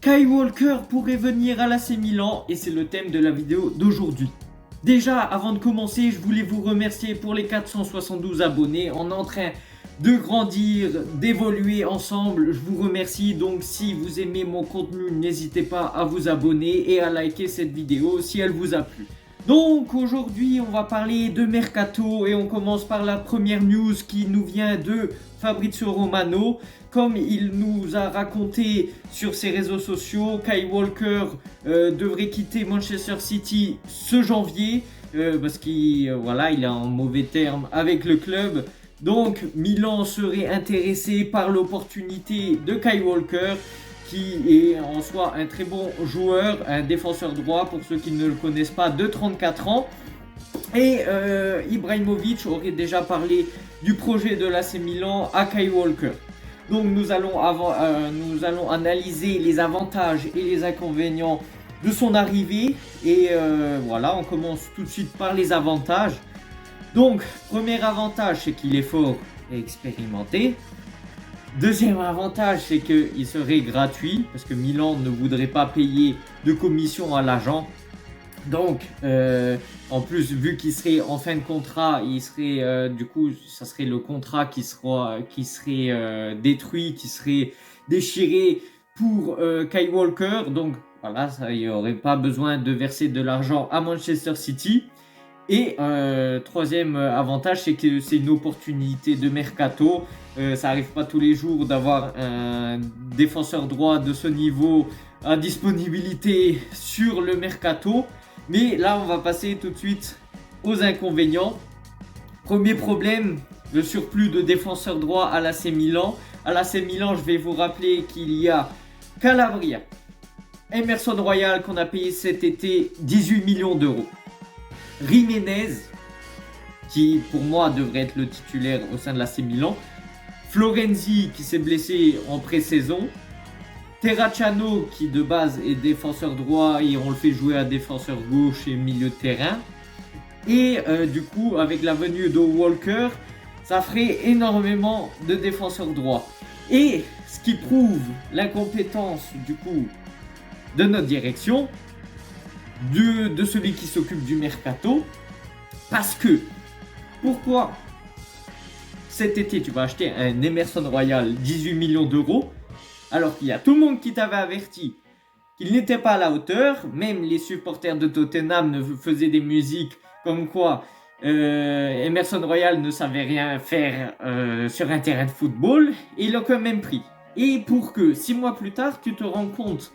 Kyle Walker pourrait venir à l'AC Milan et c'est le thème de la vidéo d'aujourd'hui. Déjà, avant de commencer, je voulais vous remercier pour les 472 abonnés. On est en train de grandir, d'évoluer ensemble. Je vous remercie. Donc, si vous aimez mon contenu, n'hésitez pas à vous abonner et à liker cette vidéo si elle vous a plu. Donc, aujourd'hui, on va parler de Mercato et on commence par la première news qui nous vient de Fabrizio Romano. Comme il nous a raconté sur ses réseaux sociaux, Kyle Walker devrait quitter Manchester City ce janvier parce qu'il voilà, il est en mauvais terme avec le club. Donc Milan serait intéressé par l'opportunité de Kyle Walker qui est en soi un très bon joueur, un défenseur droit pour ceux qui ne le connaissent pas, de 34 ans. Et Ibrahimovic aurait déjà parlé du projet de l'AC Milan à Kyle Walker. Donc nous allons analyser les avantages et les inconvénients de son arrivée. Et voilà, on commence tout de suite par les avantages. Donc, premier avantage, c'est qu'il est fort et expérimenté. Deuxième avantage, c'est qu'il serait gratuit, parce que Milan ne voudrait pas payer de commission à l'agent. Donc, en plus, vu qu'il serait en fin de contrat, il serait du coup, ça serait le contrat qui serait détruit, qui serait déchiré pour Kyle Walker. Donc, voilà, il n'y aurait pas besoin de verser de l'argent à Manchester City. Et troisième avantage, c'est que c'est une opportunité de mercato. Ça n'arrive pas tous les jours d'avoir un défenseur droit de ce niveau à disponibilité sur le mercato. Mais là, on va passer tout de suite aux inconvénients. Premier problème, le surplus de défenseurs droits à l'AC Milan. À l'AC Milan, je vais vous rappeler qu'il y a Calabria, Emerson Royal qu'on a payé cet été 18 millions d'euros. Jiménez, qui pour moi devrait être le titulaire au sein de l'AC Milan. Florenzi, qui s'est blessé en pré-saison. Terracciano, qui de base est défenseur droit et on le fait jouer à défenseur gauche et milieu de terrain. Et du coup, avec la venue de Walker, ça ferait énormément de défenseurs droits. Et ce qui prouve l'incompétence du coup de notre direction, de celui qui s'occupe du mercato, parce que pourquoi cet été tu vas acheter un Emerson Royal 18 millions d'euros alors qu'il y a tout le monde qui t'avait averti qu'il n'était pas à la hauteur. Même les supporters de Tottenham ne faisaient des musiques comme quoi Emerson Royal ne savait rien faire sur un terrain de football, et il l'a quand même pris. Et pour que 6 mois plus tard tu te rends compte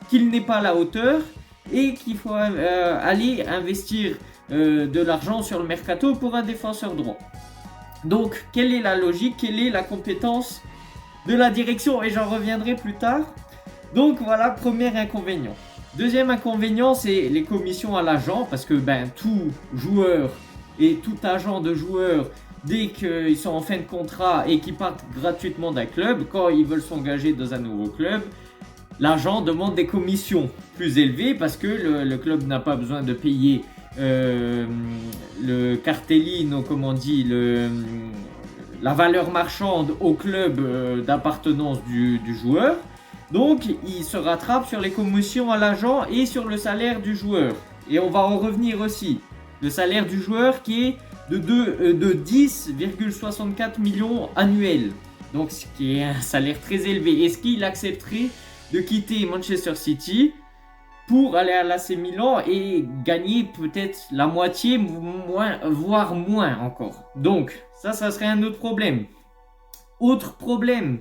qu'il n'est pas à la hauteur et qu'il faut aller investir de l'argent sur le mercato pour un défenseur droit. Donc, quelle est la logique, quelle est la compétence de la direction? Et j'en reviendrai plus tard. Donc voilà, premier inconvénient. Deuxième inconvénient, c'est les commissions à l'agent, parce que tout joueur et tout agent de joueur, dès qu'ils sont en fin de contrat et qu'ils partent gratuitement d'un club, quand ils veulent s'engager dans un nouveau club, l'agent demande des commissions plus élevées parce que le club n'a pas besoin de payer le cartellino, comme on dit, la valeur marchande au club d'appartenance du joueur. Donc, il se rattrape sur les commissions à l'agent et sur le salaire du joueur. Et on va en revenir aussi. Le salaire du joueur qui est de 10,64 millions annuels. Donc, ce qui est un salaire très élevé. Est-ce qu'il accepterait de quitter Manchester City pour aller à l'AC Milan et gagner peut-être la moitié, voire moins encore? Donc, ça serait un autre problème. Autre problème,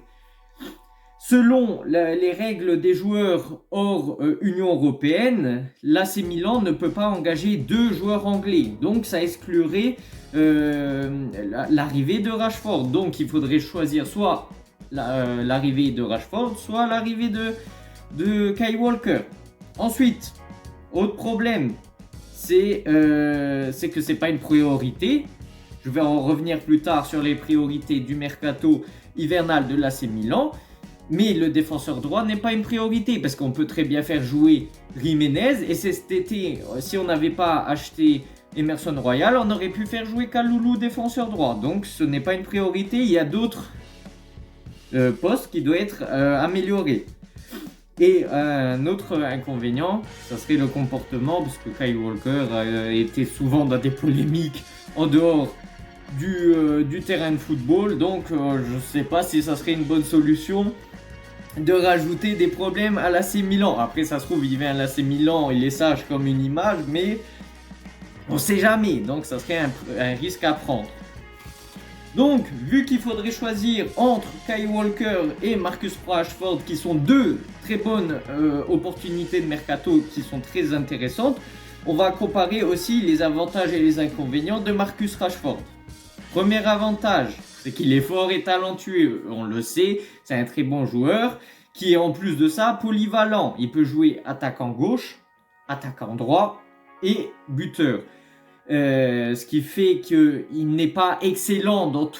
selon les règles des joueurs hors Union Européenne, l'AC Milan ne peut pas engager 2 joueurs anglais. Donc, ça exclurait l'arrivée de Rashford. Donc, il faudrait choisir soit l'arrivée de Rashford, soit l'arrivée de Kyle Walker. Ensuite, autre problème, c'est que c'est pas une priorité. Je vais en revenir plus tard sur les priorités du mercato hivernal de l'AC Milan. Mais le défenseur droit n'est pas une priorité parce qu'on peut très bien faire jouer Jiménez. Et c'est cet été, si on n'avait pas acheté Emerson Royal, on aurait pu faire jouer Kalulu défenseur droit. Donc ce n'est pas une priorité, il y a d'autres postes qui doivent être améliorés. Et un autre inconvénient, ça serait le comportement, parce que Kyle Walker était souvent dans des polémiques en dehors du terrain de football, donc je ne sais pas si ça serait une bonne solution de rajouter des problèmes à l'AC Milan. Après, ça se trouve, il vient à l'AC Milan, il est sage comme une image, mais on ne sait jamais, donc ça serait un risque à prendre. Donc, vu qu'il faudrait choisir entre Kyle Walker et Marcus Rashford, qui sont deux très bonnes opportunités de mercato qui sont très intéressantes, on va comparer aussi les avantages et les inconvénients de Marcus Rashford. Premier avantage, c'est qu'il est fort et talentueux, on le sait, c'est un très bon joueur, qui est en plus de ça polyvalent. Il peut jouer attaquant gauche, attaquant droit et buteur. Ce qui fait qu'il n'est pas excellent dans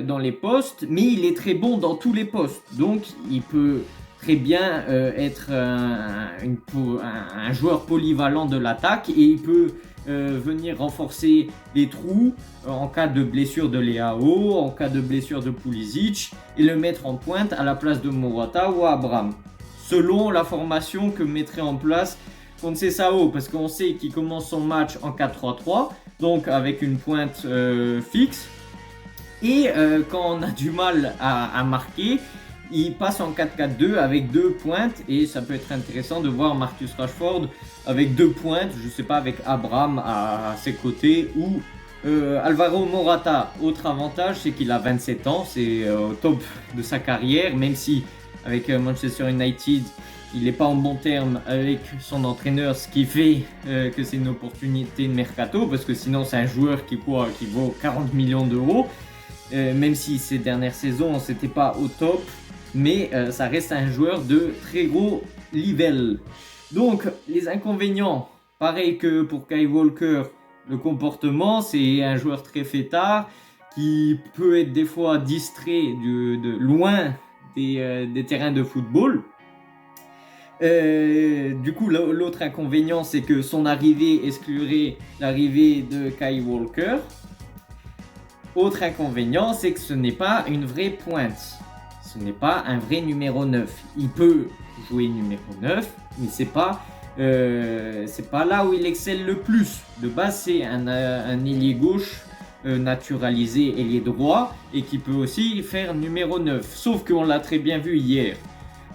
dans les postes, mais il est très bon dans tous les postes. Donc il peut très bien être un joueur polyvalent de l'attaque, et il peut venir renforcer les trous en cas de blessure de Leao, en cas de blessure de Pulisic, et le mettre en pointe à la place de Morata ou Abraham, selon la formation que mettrait en place Conceição, parce qu'on sait qu'il commence son match en 4-3-3, donc avec une pointe fixe, et quand on a du mal à marquer, il passe en 4-4-2 avec deux pointes, et ça peut être intéressant de voir Marcus Rashford avec deux pointes, je sais pas, avec Abraham à ses côtés, ou Alvaro Morata. Autre avantage, c'est qu'il a 27 ans, c'est au top de sa carrière, même si avec Manchester United, il n'est pas en bon terme avec son entraîneur, ce qui fait que c'est une opportunité de mercato, parce que sinon c'est un joueur qui vaut 40 millions d'euros, même si ces dernières saisons c'était pas au top, mais ça reste un joueur de très gros level. Donc les inconvénients, pareil que pour Kyle Walker, le comportement, c'est un joueur très fêtard qui peut être des fois distrait de loin des terrains de football. Du coup, l'autre inconvénient, c'est que son arrivée exclurait l'arrivée de Kyle Walker. Autre inconvénient, c'est que ce n'est pas une vraie pointe. Ce n'est pas un vrai numéro 9. Il peut jouer numéro 9, mais c'est pas là où il excelle le plus. De base, c'est un ailier gauche naturalisé, ailier droit, et qui peut aussi faire numéro 9. Sauf qu'on l'a très bien vu hier.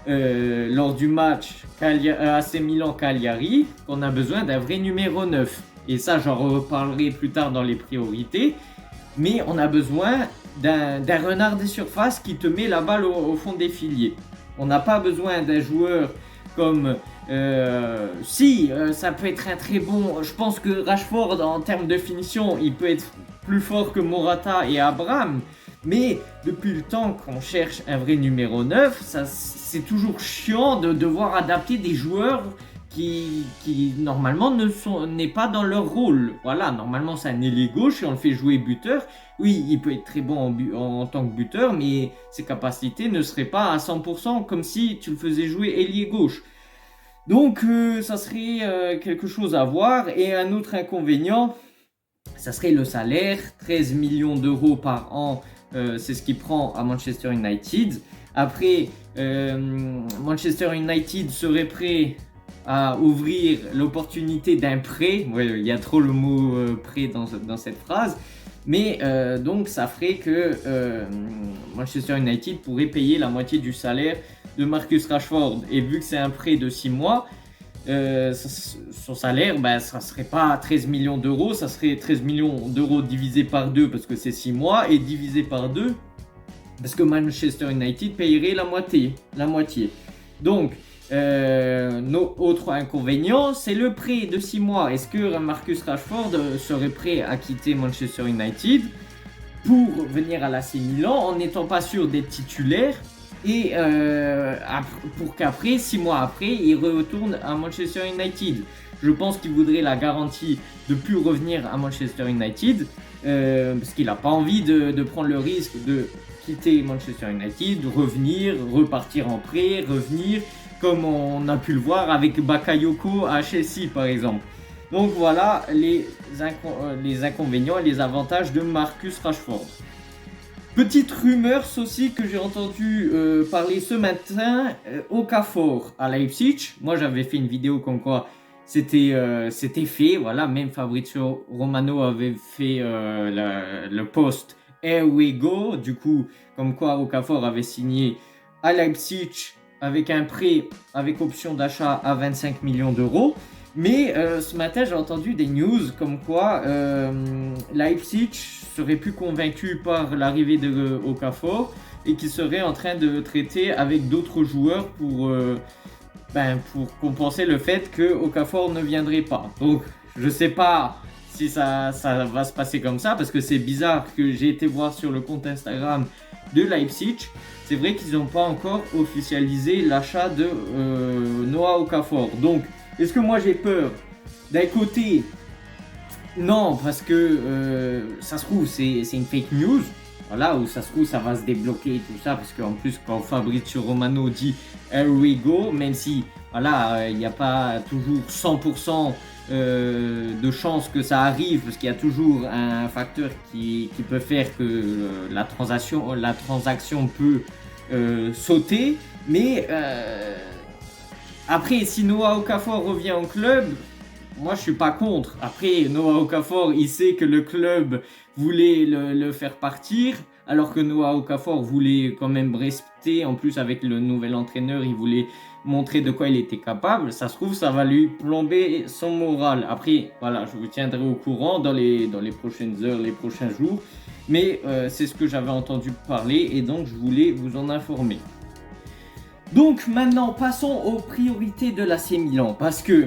Lors du match AC Milan-Cagliari, qu'on a besoin d'un vrai numéro 9. Et ça, j'en reparlerai plus tard dans les priorités. Mais on a besoin d'un renard des surfaces qui te met la balle au fond des filets. On n'a pas besoin d'un joueur comme... ça peut être un très bon... Je pense que Rashford, en termes de finition, il peut être plus fort que Morata et Abraham. Mais depuis le temps qu'on cherche un vrai numéro 9, c'est toujours chiant de devoir adapter des joueurs qui normalement n'est pas dans leur rôle. Voilà, normalement c'est un ailier gauche et on le fait jouer buteur. Oui, il peut être très bon en tant que buteur, mais ses capacités ne seraient pas à 100% comme si tu le faisais jouer ailier gauche. Donc ça serait quelque chose à voir. Et un autre inconvénient, ça serait le salaire, 13 millions d'euros par an. C'est ce qu'il prend à Manchester United. Après, Manchester United serait prêt à ouvrir l'opportunité d'un prêt. Ouais, il y a trop le mot prêt dans cette phrase. Mais donc ça ferait que Manchester United pourrait payer la moitié du salaire de Marcus Rashford. Et vu que c'est un prêt de 6 mois, son salaire, ça serait pas 13 millions d'euros, ça serait 13 millions d'euros divisé par 2 parce que c'est 6 mois, et divisé par 2 parce que Manchester United payerait la moitié. Donc, nos autres inconvénients, c'est le prêt de 6 mois. Est-ce que Marcus Rashford serait prêt à quitter Manchester United pour venir à l'AC Milan en n'étant pas sûr d'être titulaire, et pour qu'après, 6 mois après, il retourne à Manchester United? Je pense qu'il voudrait la garantie de ne plus revenir à Manchester United, parce qu'il n'a pas envie de prendre le risque de quitter Manchester United, revenir, repartir en prêt, revenir, comme on a pu le voir avec Bakayoko à Chelsea par exemple. Donc voilà les inconvénients et les avantages de Marcus Rashford. Petite rumeur aussi que j'ai entendu parler ce matin, Okafor à Leipzig. Moi j'avais fait une vidéo comme quoi c'était fait, voilà, même Fabrizio Romano avait fait le post Here we go, du coup comme quoi Okafor avait signé à Leipzig avec un prêt avec option d'achat à 25 millions d'euros. Mais ce matin, j'ai entendu des news comme quoi Leipzig serait plus convaincu par l'arrivée de Okafor et qu'il serait en train de traiter avec d'autres joueurs pour compenser le fait que Okafor ne viendrait pas. Donc, je sais pas si ça va se passer comme ça parce que c'est bizarre que j'ai été voir sur le compte Instagram de Leipzig. C'est vrai qu'ils n'ont pas encore officialisé l'achat de Noah Okafor. Donc, est-ce que moi j'ai peur? D'un côté, non, parce que ça se trouve c'est une fake news. Voilà, où ça se trouve ça va se débloquer et tout ça. Parce qu'en plus, quand Fabrizio Romano dit Here we go, même si voilà, il n'y a pas toujours 100% de chance que ça arrive, parce qu'il y a toujours un facteur qui peut faire que la transaction peut sauter. Mais après, si Noah Okafor revient au club, moi je suis pas contre. Après, Noah Okafor, il sait que le club voulait le faire partir, alors que Noah Okafor voulait quand même rester. En plus, avec le nouvel entraîneur, il voulait montrer de quoi il était capable. Ça se trouve, ça va lui plomber son moral. Après, voilà, je vous tiendrai au courant dans les prochaines heures, les prochains jours. Mais c'est ce que j'avais entendu parler et donc je voulais vous en informer. Donc maintenant, passons aux priorités de l'AC Milan. Parce que,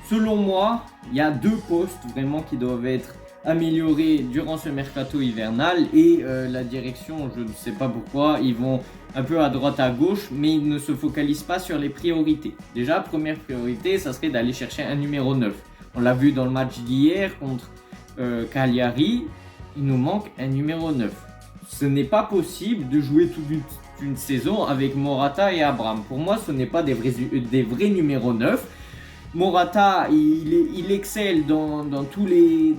selon moi, il y a deux postes vraiment qui doivent être améliorés durant ce mercato hivernal. Et la direction, je ne sais pas pourquoi, ils vont un peu à droite à gauche, mais ils ne se focalisent pas sur les priorités. Déjà, première priorité, ça serait d'aller chercher un numéro 9. On l'a vu dans le match d'hier contre Cagliari, il nous manque un numéro 9. Ce n'est pas possible de jouer toute une saison avec Morata et Abraham. Pour moi, ce n'est pas des vrais numéros 9. Morata, il excelle dans tous les...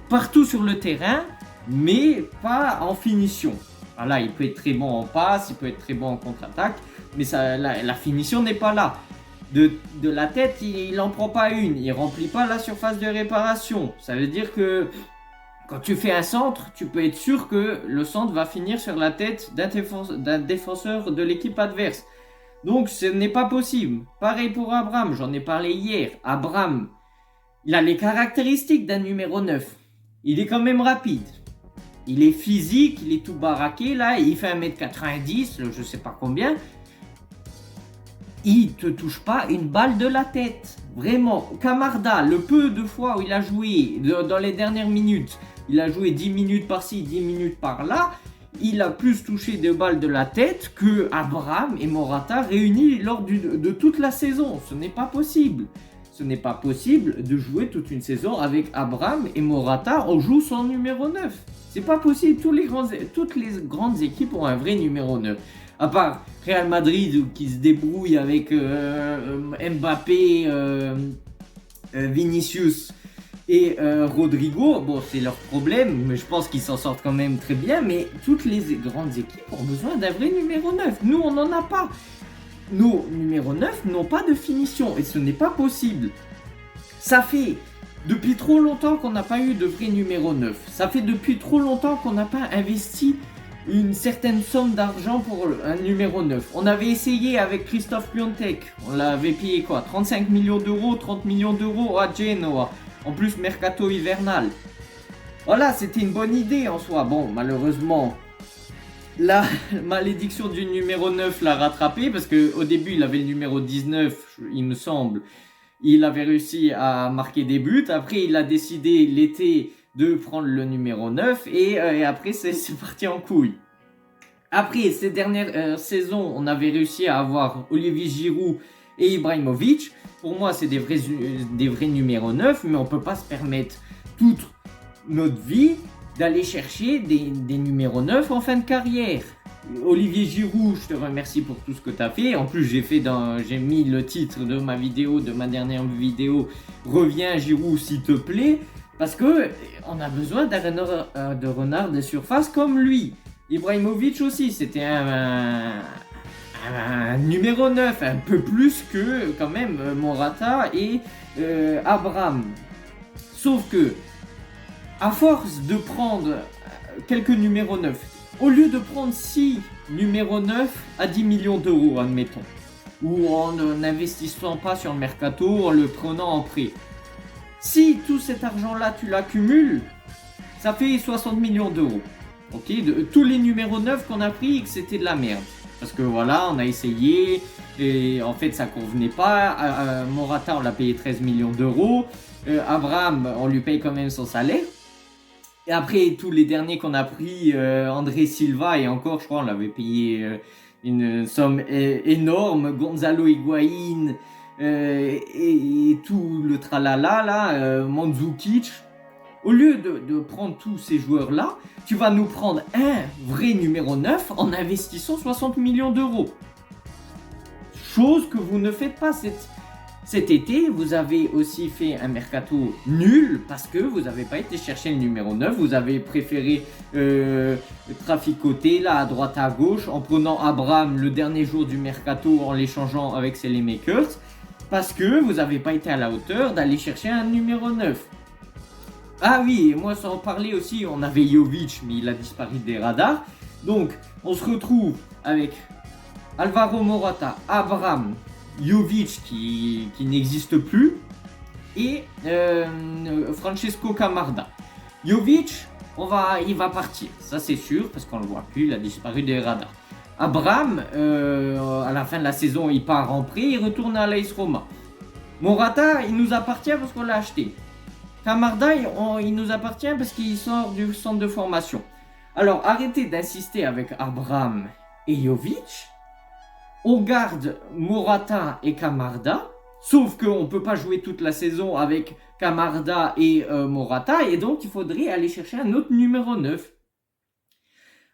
partout sur le terrain, mais pas en finition. Voilà, il peut être très bon en passe, il peut être très bon en contre-attaque, mais la finition n'est pas là. De la tête, il n'en prend pas une, il remplit pas la surface de réparation. Ça veut dire que quand tu fais un centre, tu peux être sûr que le centre va finir sur la tête d'un défenseur de l'équipe adverse. Donc ce n'est pas possible. Pareil pour Abraham, j'en ai parlé hier. Abraham, il a les caractéristiques d'un numéro 9. Il est quand même rapide. Il est physique, il est tout baraqué là, il fait 1m90, je sais pas combien. Il te touche pas une balle de la tête. Vraiment. Camarda, le peu de fois où il a joué dans les dernières minutes, il a joué 10 minutes par-ci, 10 minutes par-là, il a plus touché de balles de la tête que Abraham et Morata réunis lors de toute la saison. Ce n'est pas possible. Ce n'est pas possible de jouer toute une saison avec Abraham et Morata. On joue sans numéro 9. C'est pas possible. Toutes les grandes équipes ont un vrai numéro 9. À part Real Madrid qui se débrouille avec Mbappé, Vinicius et Rodrigo. Bon, c'est leur problème, mais je pense qu'ils s'en sortent quand même très bien. Mais toutes les grandes équipes ont besoin d'un vrai numéro 9. Nous, on n'en a pas. Nos numéros 9 n'ont pas de finition et ce n'est pas possible. Ça fait depuis trop longtemps qu'on n'a pas eu de vrai numéro 9. Ça fait depuis trop longtemps qu'on n'a pas investi une certaine somme d'argent pour un numéro 9. On avait essayé avec Christophe Piontek. On l'avait payé quoi? 35 millions d'euros, 30 millions d'euros à Genoa. En plus, mercato hivernal. Voilà, c'était une bonne idée en soi. Bon, malheureusement, la malédiction du numéro 9 l'a rattrapé parce qu'au début, il avait le numéro 19, il me semble. Il avait réussi à marquer des buts. Après, il a décidé l'été de prendre le numéro 9 et après, c'est parti en couille. Après, ces dernières saisons, on avait réussi à avoir Olivier Giroud et Ibrahimovic. Pour moi, c'est des vrais numéros 9, mais on ne peut pas se permettre toute notre vie d'aller chercher des numéros 9 en fin de carrière. Olivier Giroud, je te remercie pour tout ce que tu as fait. En plus, j'ai mis le titre de ma dernière vidéo, Reviens Giroud s'il te plaît. Parce que on a besoin de renard de surface comme lui. Ibrahimovic aussi, c'était un numéro 9, un peu plus que quand même Morata et Abraham. Sauf que, à force de prendre quelques numéros 9, au lieu de prendre 6 numéros 9 à 10 millions d'euros, admettons, ou en n'investissant pas sur le mercato, en le prenant en prêt, si tout cet argent-là, tu l'accumules, ça fait 60 millions d'euros. Ok, tous les numéros 9 qu'on a pris, que c'était de la merde. Parce que voilà, on a essayé, et en fait ça convenait pas. Morata, on l'a payé 13 millions d'euros. Abraham, on lui paye quand même son salaire. Et après, tous les derniers qu'on a pris, André Silva, et encore, je crois, on l'avait payé une somme énorme. Gonzalo Higuaín, et tout le tralala, là, Mandzukic. Au lieu de prendre tous ces joueurs-là, tu vas nous prendre un vrai numéro 9 en investissant 60 millions d'euros. Chose que vous ne faites pas cet été. Vous avez aussi fait un mercato nul parce que vous n'avez pas été chercher le numéro 9. Vous avez préféré traficoter là à droite à gauche en prenant Abraham le dernier jour du mercato en l'échangeant avec ses Makers. Parce que vous n'avez pas été à la hauteur d'aller chercher un numéro 9. Ah oui, et moi sans parler aussi, on avait Jovic, mais il a disparu des radars. Donc, on se retrouve avec Alvaro Morata, Abraham, Jovic qui n'existe plus, et Francesco Camarda. Jovic, il va partir, ça c'est sûr, parce qu'on le voit plus, il a disparu des radars. Abraham, à la fin de la saison, il part en prêt, il retourne à l'AS Roma. Morata, il nous appartient parce qu'on l'a acheté. Camarda, il nous appartient parce qu'il sort du centre de formation. Alors, arrêtez d'insister avec Abraham et Jovic. On garde Morata et Camarda. Sauf qu'on ne peut pas jouer toute la saison avec Camarda et Morata. Et donc, il faudrait aller chercher un autre numéro 9.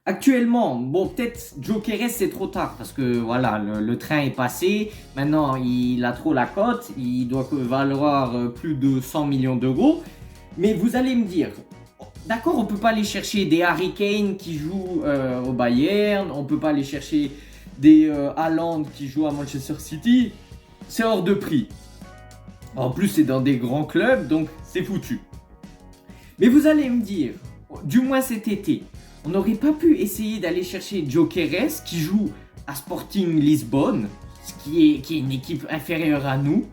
Actuellement, bon, peut-être Gyökeres c'est trop tard parce que voilà, le train est passé. Maintenant, il a trop la cote. Il doit valoir plus de 100 millions d'euros. Mais vous allez me dire, d'accord, on peut pas aller chercher des Harry Kane qui jouent au Bayern. On peut pas aller chercher des Haaland qui jouent à Manchester City. C'est hors de prix. En plus, c'est dans des grands clubs, donc c'est foutu. Mais vous allez me dire, du moins cet été, on n'aurait pas pu essayer d'aller chercher Gyökeres qui joue à Sporting Lisbonne, qui est une équipe inférieure à nous.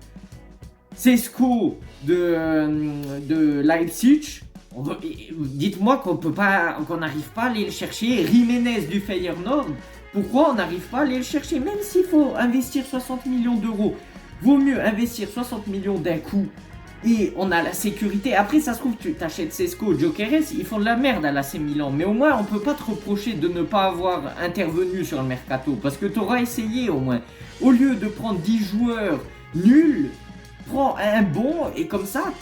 Sesko de Leipzig. Dites-moi qu'on n'arrive pas à aller le chercher. Jiménez du Feyenoord. Pourquoi on n'arrive pas à aller le chercher? Même s'il faut investir 60 millions d'euros, vaut mieux investir 60 millions d'un coup. Et on a la sécurité. Après, ça se trouve, tu t'achètes Sesko, Gyökeres, ils font de la merde à l'AC Milan. Mais au moins, on peut pas te reprocher de ne pas avoir intervenu sur le mercato. Parce que tu auras essayé au moins. Au lieu de prendre 10 joueurs nuls, prends un bon et comme ça,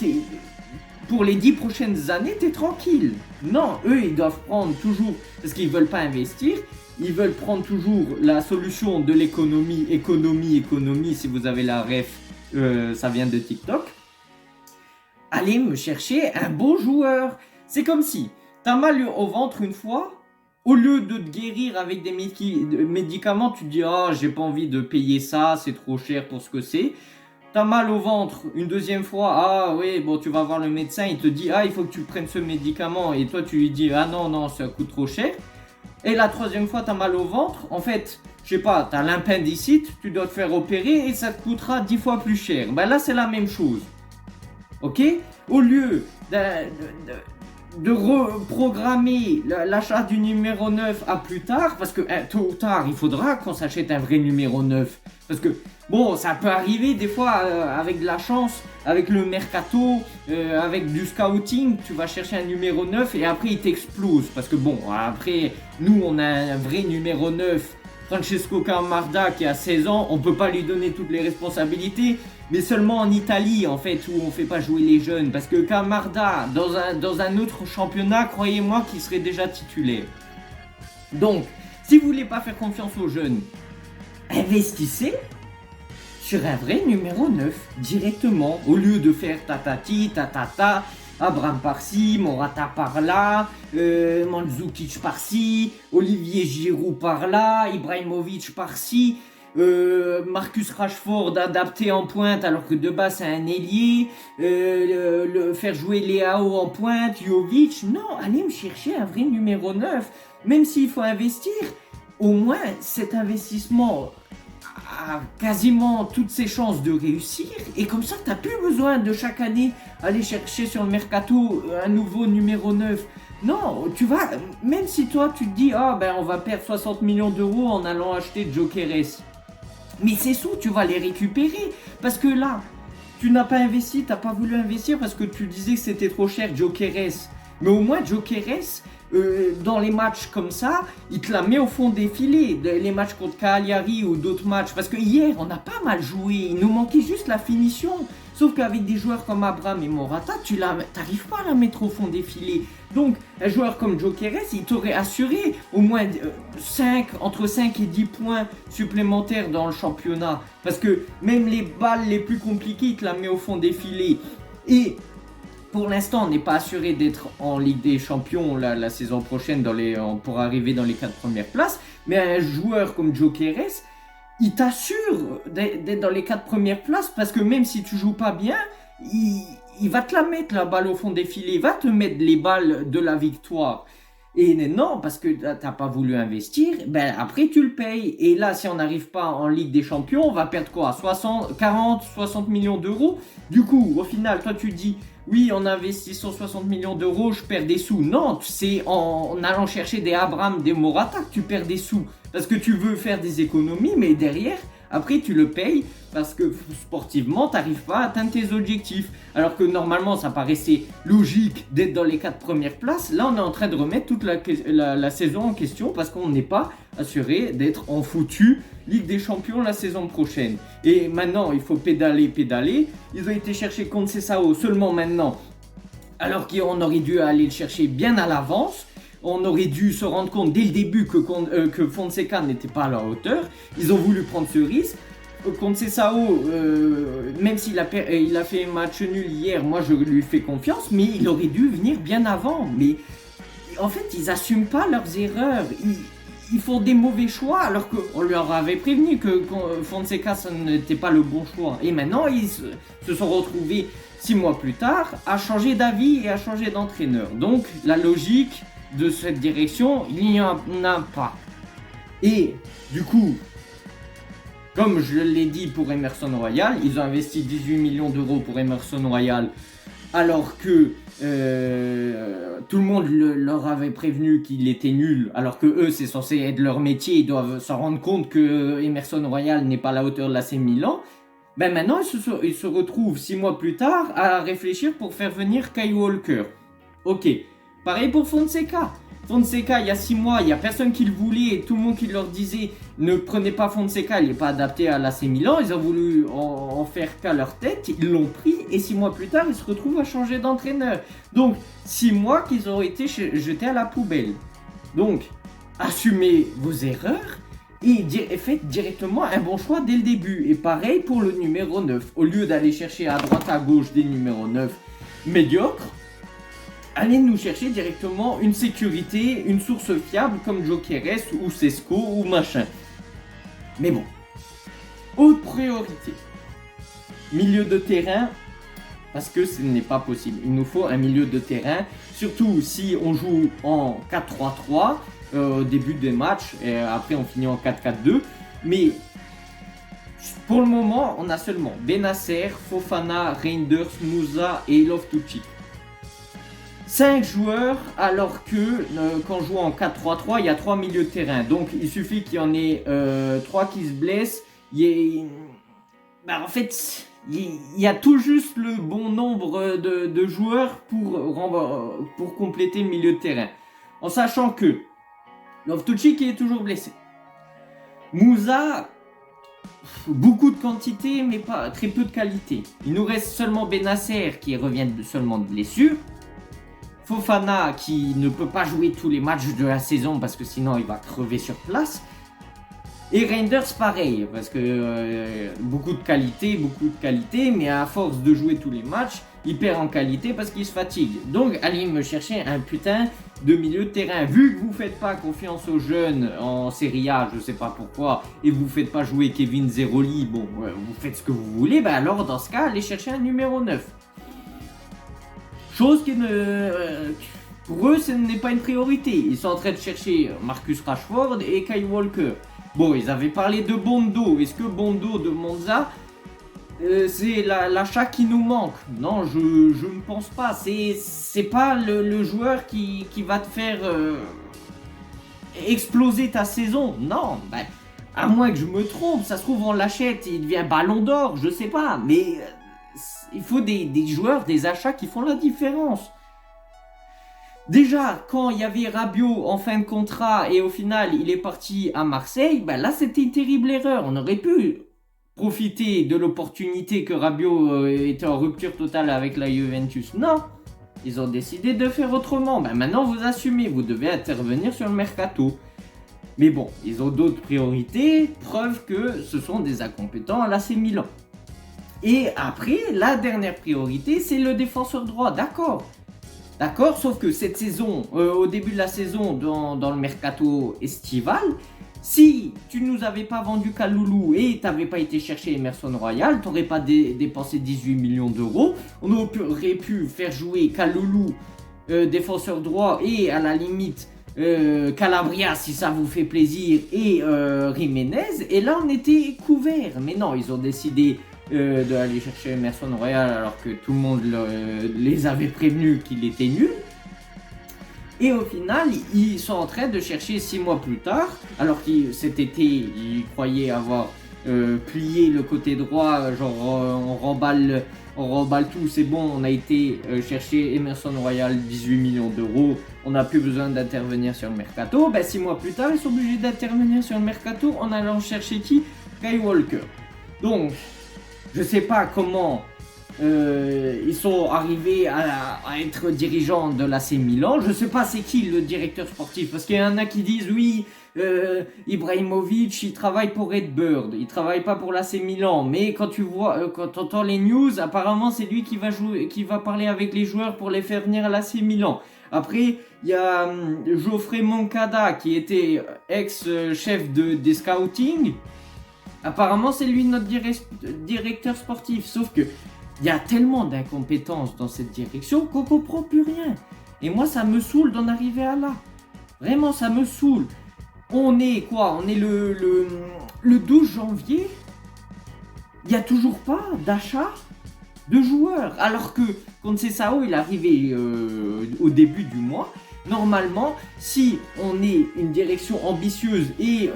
pour les 10 prochaines années, t'es tranquille. Non, eux, ils doivent prendre toujours, parce qu'ils veulent pas investir, ils veulent prendre toujours la solution de l'économie, économie, si vous avez la ref, ça vient de TikTok. Allez me chercher un beau joueur. C'est comme si t'as mal au ventre une fois, au lieu de te guérir avec des médicaments, tu te dis « Ah, j'ai pas envie de payer ça, c'est trop cher pour ce que c'est ». T'as mal au ventre une deuxième fois, ah oui, bon, tu vas voir le médecin, il te dit « Ah, il faut que tu prennes ce médicament ». Et toi, tu lui dis « Ah non, ça coûte trop cher ». Et la troisième fois, t'as mal au ventre, en fait, je sais pas, t'as l'appendicite, tu dois te faire opérer et ça te coûtera 10 fois plus cher. Ben là, c'est la même chose. Ok? Au lieu de reprogrammer l'achat du numéro 9 à plus tard, parce que tôt ou tard, il faudra qu'on s'achète un vrai numéro 9. Parce que, bon, ça peut arriver des fois avec de la chance, avec le mercato, avec du scouting, tu vas chercher un numéro 9 et après il t'explose. Parce que bon, après, nous on a un vrai numéro 9, Francesco Camarda qui a 16 ans, on peut pas lui donner toutes les responsabilités. Mais seulement en Italie, en fait, où on fait pas jouer les jeunes. Parce que Camarda, dans un autre championnat, croyez-moi qu'il serait déjà titulaire. Donc, si vous voulez pas faire confiance aux jeunes, investissez sur un vrai numéro 9, directement. Au lieu de faire tatati, tatata, Abraham par-ci, Morata par-là, Mandzukic par-ci, Olivier Giroud par-là, Ibrahimovic par-ci, Marcus Rashford adapté en pointe alors que de base c'est un ailier, faire jouer Leao en pointe, Jovic. Non, allez me chercher un vrai numéro 9. Même s'il faut investir, au moins cet investissement a quasiment toutes ses chances de réussir. Et comme ça, tu n'as plus besoin de chaque année aller chercher sur le mercato un nouveau numéro 9. Non, tu vas, même si toi tu te dis, ah ben on va perdre 60 millions d'euros en allant acheter Gyökeres. Mais ces sous, tu vas les récupérer. Parce que là, tu n'as pas investi, tu n'as pas voulu investir parce que tu disais que c'était trop cher, Gyökeres. Mais au moins, Gyökeres, dans les matchs comme ça, il te la met au fond des filets. Les matchs contre Cagliari ou d'autres matchs. Parce que hier, on a pas mal joué. Il nous manquait juste la finition. Sauf qu'avec des joueurs comme Abraham et Morata, tu n'arrives pas à la mettre au fond des filets. Donc, un joueur comme Gyökeres, il t'aurait assuré au moins entre 5 et 10 points supplémentaires dans le championnat. Parce que même les balles les plus compliquées, il te la met au fond des filets. Et pour l'instant, on n'est pas assuré d'être en Ligue des Champions la saison prochaine pour arriver dans les 4 premières places. Mais un joueur comme Gyökeres, il t'assure d'être dans les 4 premières places parce que même si tu joues pas bien, il va te la mettre la balle au fond des filets, il va te mettre les balles de la victoire. Et non, parce que t'as pas voulu investir, ben après tu le payes. Et là, si on n'arrive pas en Ligue des Champions, on va perdre quoi? 60 millions d'euros. Du coup, au final, toi tu dis, oui, on investit 160 millions d'euros, je perds des sous. Non, c'est en allant chercher des Abraham, des Morata que tu perds des sous. Parce que tu veux faire des économies, mais derrière, après tu le payes parce que sportivement, tu n'arrives pas à atteindre tes objectifs. Alors que normalement, ça paraissait logique d'être dans les 4 premières places. Là, on est en train de remettre toute la saison en question parce qu'on n'est pas assuré d'être en foutu Ligue des Champions la saison prochaine. Et maintenant, il faut pédaler. Ils ont été chercher Conceição seulement maintenant, alors qu'on aurait dû aller le chercher bien à l'avance. On aurait dû se rendre compte dès le début que Fonseca n'était pas à la hauteur. Ils ont voulu prendre ce risque. Conceição, même s'il a fait un match nul hier, moi je lui fais confiance, mais il aurait dû venir bien avant. Mais en fait, ils n'assument pas leurs erreurs. Ils font des mauvais choix alors qu'on leur avait prévenu que Fonseca, ça n'était pas le bon choix. Et maintenant, ils se sont retrouvés 6 mois plus tard à changer d'avis et à changer d'entraîneur. Donc, la logique de cette direction, il n'y en a pas. Et du coup, comme je l'ai dit pour Emerson Royal, ils ont investi 18 millions d'euros pour Emerson Royal alors que tout le monde leur avait prévenu qu'il était nul, alors que eux c'est censé être leur métier, ils doivent s'en rendre compte que Emerson Royal n'est pas à la hauteur de l'AC Milan. Ben maintenant ils se retrouvent 6 mois plus tard à réfléchir pour faire venir Kyle Walker. Ok, pareil pour Fonseca. Fonseca, il y a 6 mois, il n'y a personne qui le voulait et tout le monde qui leur disait ne prenez pas Fonseca, il n'est pas adapté à l'AC Milan. Ils ont voulu en faire qu'à leur tête, ils l'ont pris et 6 mois plus tard, ils se retrouvent à changer d'entraîneur. Donc, 6 mois qu'ils ont été jetés à la poubelle. Donc, assumez vos erreurs et faites directement un bon choix dès le début. Et pareil pour le numéro 9. Au lieu d'aller chercher à droite à gauche des numéros 9 médiocres, allez nous chercher directement une sécurité, une source fiable comme Gyökeres ou Sesko ou machin. Mais bon, haute priorité. Milieu de terrain, parce que ce n'est pas possible. Il nous faut un milieu de terrain, surtout si on joue en 4-3-3 au début des matchs, et après on finit en 4-4-2. Mais pour le moment, on a seulement Benacer, Fofana, Reinders, Moussa et Loftus-Cheek. 5 joueurs, alors que quand on joue en 4-3-3, il y a 3 milieux de terrain. Donc il suffit qu'il y en ait 3 qui se blessent. En fait, il y a tout juste le bon nombre de joueurs pour compléter le milieu de terrain. En sachant que Loftus-Cheek est toujours blessé. Moussa, beaucoup de quantité, mais pas très peu de qualité. Il nous reste seulement Benacer qui revient seulement de blessure. Fofana qui ne peut pas jouer tous les matchs de la saison parce que sinon il va crever sur place. Et Reinders pareil, parce que beaucoup de qualité, mais à force de jouer tous les matchs, il perd en qualité parce qu'il se fatigue. Donc allez me chercher un putain de milieu de terrain. Vu que vous faites pas confiance aux jeunes en Serie A, je sais pas pourquoi, et vous faites pas jouer Kevin Zeroli, bon, vous faites ce que vous voulez, bah alors dans ce cas, allez chercher un numéro 9. Chose qui ne... pour eux, ce n'est pas une priorité. Ils sont en train de chercher Marcus Rashford et Kyle Walker. Bon, ils avaient parlé de Bondo. Est-ce que Bondo de Monza, c'est l'achat qui nous manque? Non, je ne pense pas. C'est pas le joueur qui va te faire exploser ta saison. Non, ben, à moins que je me trompe. Ça se trouve, on l'achète, il devient ballon d'or, je sais pas. Mais il faut des joueurs, des achats qui font la différence. Déjà, quand il y avait Rabiot en fin de contrat et au final il est parti à Marseille, ben là c'était une terrible erreur. On aurait pu profiter de l'opportunité que Rabiot était en rupture totale avec la Juventus. Non, ils ont décidé de faire autrement. Ben maintenant vous assumez, vous devez intervenir sur le mercato. Mais bon, ils ont d'autres priorités, preuve que ce sont des incompétents à l'AC Milan. Et après, la dernière priorité, c'est le défenseur droit, d'accord. D'accord, sauf que cette saison, au début de la saison, dans le mercato estival, si tu nous avais pas vendu Kaloulou et tu n'avais pas été chercher Emerson Royal, tu n'aurais pas dépensé 18 millions d'euros. On aurait pu faire jouer Kaloulou, défenseur droit, et à la limite Calabria si ça vous fait plaisir, et Jiménez. Et là on était couverts. Mais non, ils ont décidé d'aller chercher Emerson Royal alors que tout le monde les avait prévenus qu'il était nul. Et au final, ils sont en train de chercher 6 mois plus tard, alors que cet été, ils croyaient avoir plié le côté droit, genre on remballe tout, c'est bon, on a été chercher Emerson Royal, 18 millions d'euros, on n'a plus besoin d'intervenir sur le mercato. Ben 6 mois plus tard, ils sont obligés d'intervenir sur le mercato en allant chercher qui? Kyle Walker. Donc, je sais pas comment ils sont arrivés à être dirigeants de l'AC Milan. Je sais pas c'est qui le directeur sportif, parce qu'il y en a qui disent oui, Ibrahimovic il travaille pour Redbird, il travaille pas pour l'AC Milan. Mais quand tu vois, quand tu entends les news, apparemment c'est lui qui va jouer, qui va parler avec les joueurs pour les faire venir à l'AC Milan. Après, il y a Geoffrey Moncada qui était ex-chef des scouting. Apparemment, c'est lui notre directeur sportif. Sauf que il y a tellement d'incompétences dans cette direction qu'on comprend plus rien. Et moi, ça me saoule d'en arriver à là. Vraiment, ça me saoule. On est quoi? On est le 12 janvier. Il n'y a toujours pas d'achat de joueurs. Alors que Conceição, il est arrivé au début du mois. Normalement, si on est une direction ambitieuse et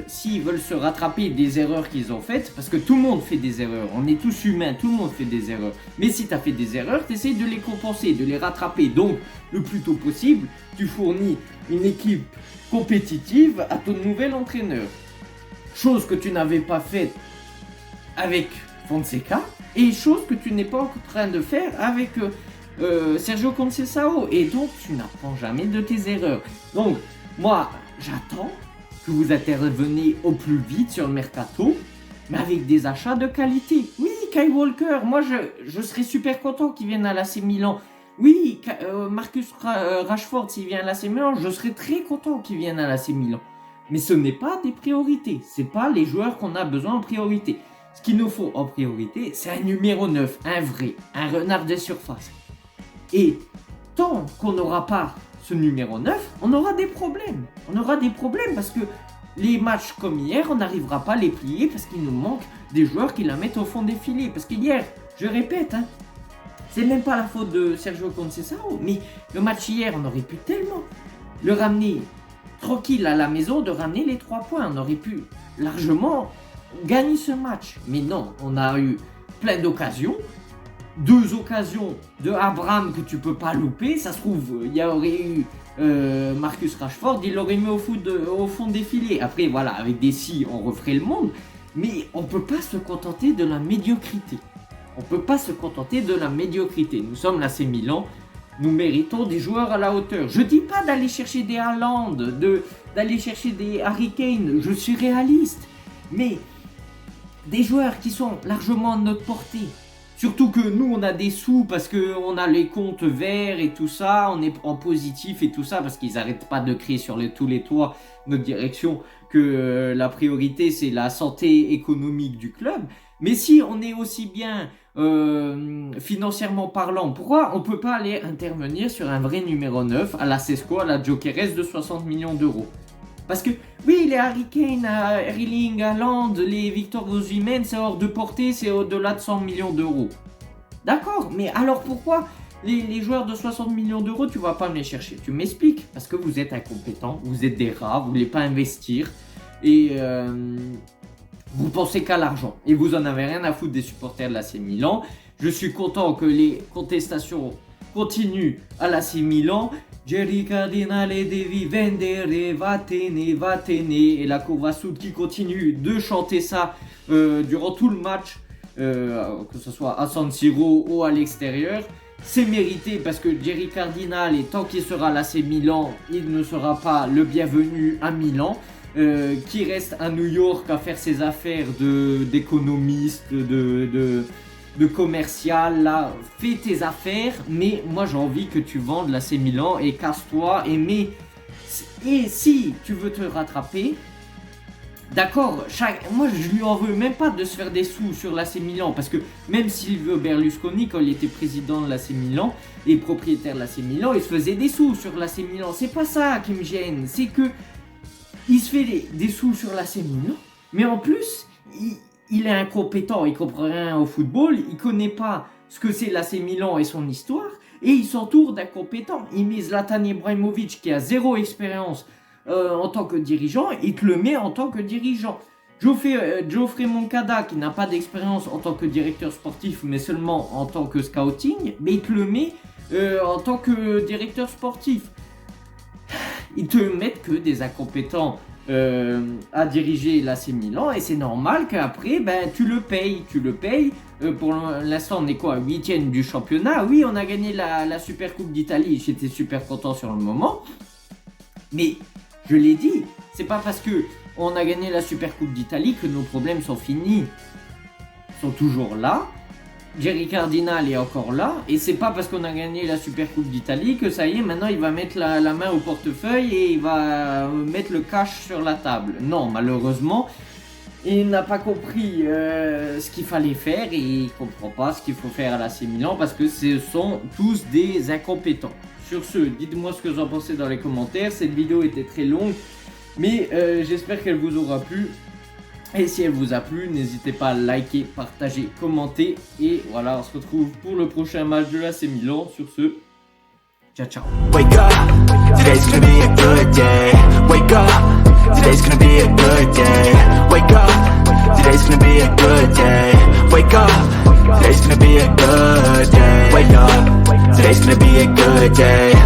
s'ils veulent se rattraper des erreurs qu'ils ont faites, parce que tout le monde fait des erreurs, on est tous humains, tout le monde fait des erreurs. Mais si tu as fait des erreurs, tu essaies de les compenser, de les rattraper. Donc, le plus tôt possible, tu fournis une équipe compétitive à ton nouvel entraîneur. Chose que tu n'avais pas faite avec Fonseca et chose que tu n'es pas en train de faire avec Sergio Conceição, et donc tu n'apprends jamais de tes erreurs. Donc moi j'attends que vous interveniez au plus vite sur le mercato, mais avec des achats de qualité. Oui, Kyle Walker, moi je serais super content qu'il vienne à l'AC Milan. Oui, Marcus Rashford, s'il vient à l'AC Milan, je serais très content qu'il vienne à l'AC Milan. Mais ce n'est pas des priorités, c'est pas les joueurs qu'on a besoin en priorité. Ce qu'il nous faut en priorité, c'est un numéro 9, un vrai, un renard des surfaces. Et tant qu'on n'aura pas ce numéro 9, on aura des problèmes. On aura des problèmes parce que les matchs comme hier, on n'arrivera pas à les plier parce qu'il nous manque des joueurs qui la mettent au fond des filets. Parce qu'hier, je répète, c'est même pas la faute de Sergio Conceição, mais le match hier, on aurait pu tellement le ramener tranquille à la maison, de ramener les 3 points. On aurait pu largement gagner ce match. Mais non, on a eu plein d'occasions. 2 occasions de Abraham que tu peux pas louper. Ça se trouve, il y aurait eu Marcus Rashford, il l'aurait mis au fond des filets. Après, voilà, avec des si, on referait le monde. Mais on peut pas se contenter de la médiocrité. On peut pas se contenter de la médiocrité. Nous sommes l'AC Milan. Nous méritons des joueurs à la hauteur. Je dis pas d'aller chercher des Haaland, d'aller chercher des Harry Kane, je suis réaliste. Mais des joueurs qui sont largement à notre portée. Surtout que nous, on a des sous parce qu'on a les comptes verts et tout ça, on est en positif et tout ça, parce qu'ils n'arrêtent pas de crier sur tous les toits, notre direction, que la priorité, c'est la santé économique du club. Mais si on est aussi bien financièrement parlant, pourquoi on ne peut pas aller intervenir sur un vrai numéro 9 à la Cesco, à la Gyökeres de 60 millions d'euros? Parce que, oui, les Harry Kane, Erling Haaland, les Victor Osimhen, c'est hors de portée, c'est au-delà de 100 millions d'euros. D'accord, mais alors pourquoi les joueurs de 60 millions d'euros, tu vas pas me les chercher? Tu m'expliques? Parce que vous êtes incompétents, vous êtes des rats, vous voulez pas investir, et vous pensez qu'à l'argent. Et vous en avez rien à foutre des supporters de l'AC Milan. Je suis content que les contestations continuent à l'AC Milan. Jerry Cardinale devi vendere, vatene, et la Curva Sud qui continue de chanter ça durant tout le match, que ce soit à San Siro ou à l'extérieur. C'est mérité parce que Jerry Cardinale, tant qu'il sera à l'AC Milan, il ne sera pas le bienvenu à Milan. Qui reste à New York à faire ses affaires d'économiste, de commercial, là, fais tes affaires, mais moi j'ai envie que tu vendes l'AC Milan et casse-toi, et si tu veux te rattraper, d'accord, moi je lui en veux même pas de se faire des sous sur l'AC Milan, parce que même Silvio Berlusconi, quand il était président de l'AC Milan et propriétaire de l'AC Milan, il se faisait des sous sur l'AC Milan, c'est pas ça qui me gêne, c'est que il se fait des sous sur l'AC Milan, mais en plus, il est incompétent, il comprend rien au football, il connaît pas ce que c'est l'AC Milan et son histoire, et il s'entoure d'incompétents. Il met Zlatan Ibrahimovic qui a zéro expérience en tant que dirigeant, et il te le met en tant que dirigeant. Geoffrey Moncada qui n'a pas d'expérience en tant que directeur sportif, mais seulement en tant que scouting, mais il te le met en tant que directeur sportif. Ils te mettent que des incompétents à diriger l'AC Milan, et c'est normal qu'après tu le payes. Pour l'instant on est quoi, 8e du championnat. Oui, on a gagné la Super Coupe d'Italie, j'étais super content sur le moment, mais je l'ai dit, c'est pas parce que on a gagné la Super Coupe d'Italie que nos problèmes sont finis. Ils sont toujours là. Jerry Cardinale est encore là, et c'est pas parce qu'on a gagné la Super Coupe d'Italie que ça y est, maintenant il va mettre la main au portefeuille et il va mettre le cash sur la table. Non, malheureusement, il n'a pas compris ce qu'il fallait faire, et il comprend pas ce qu'il faut faire à l'AC Milan, parce que ce sont tous des incompétents. Sur ce, dites-moi ce que vous en pensez dans les commentaires. Cette vidéo était très longue, mais j'espère qu'elle vous aura plu. Et si elle vous a plu, n'hésitez pas à liker, partager, commenter. Et voilà, on se retrouve pour le prochain match de l'AC Milan. Sur ce, ciao ciao. Wake up, today's gonna be a good day. Wake up, today's gonna be a good day. Wake up, today's gonna be a good day. Wake up, today's gonna be a good day. Wake up, today's gonna be a good day.